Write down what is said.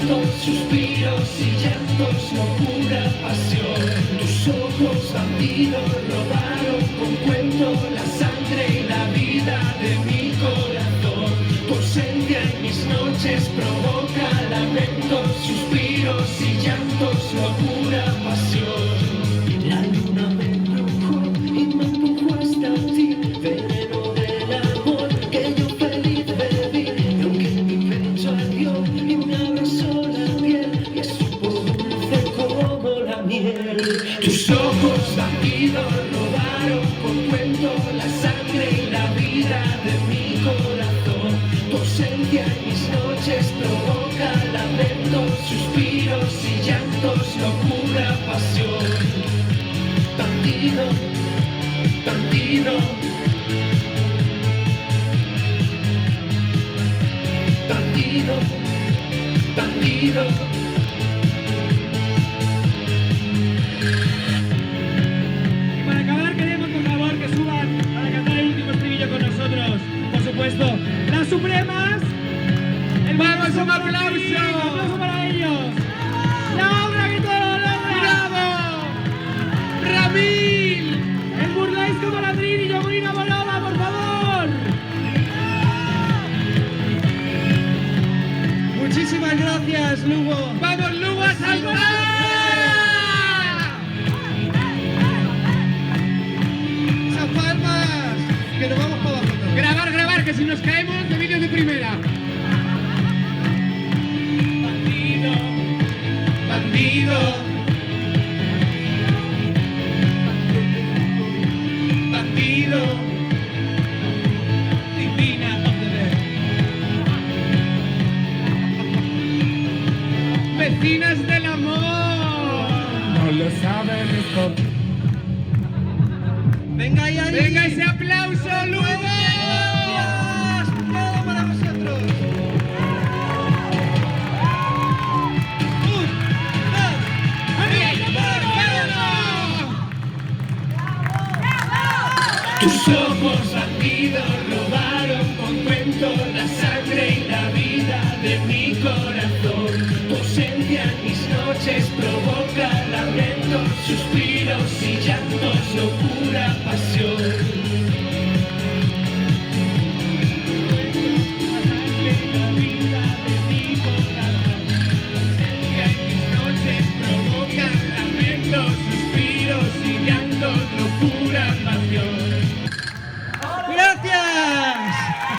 lamentos, suspiros y llantos, locura, pasión. Tus ojos bandidos robaron con cuento la sangre y la vida de mi corazón. Tu ausencia en mis noches provoca lamentos, suspiros y llantos, locura, pasión. La luna me embrujó y me empujó hasta ti, veneno del amor que yo feliz bebí. Y aunque mi pecho ardió y me abrazó la piel, y supo dulce como la miel. Tus ojos bandidos robaron por cuento la sangre y la vida de mi corazón. Tu ausencia en mis noches provoca lamentos, suspiros y llantos, locura, pasión. Bandido, bandido, bandido, bandido. Y para acabar queremos por favor que suban para cantar el último estribillo con nosotros, por supuesto, las Supremas. ¡Vamos, un aplauso! ¡Un aplauso para ellos! ¡La obra que todo logra! ¡Bravo! ¡Ramil! ¡El Burlesque como Ladrín y Yogurina Boloba, por favor! Muchísimas gracias, Lugo. ¡Vamos, Lugo, a salvar! ¡Esas palmas! Que nos vamos para abajo. Grabar, grabar, que si nos caemos de vídeo de primera. Bandido, bandido. Bandido, divina of the dead. Vecinas del amor. No lo saben esto. Venga ahí, venga ese aplauso, luego. Todo para vosotros. Un, dos, tres, Tus ojos bandidos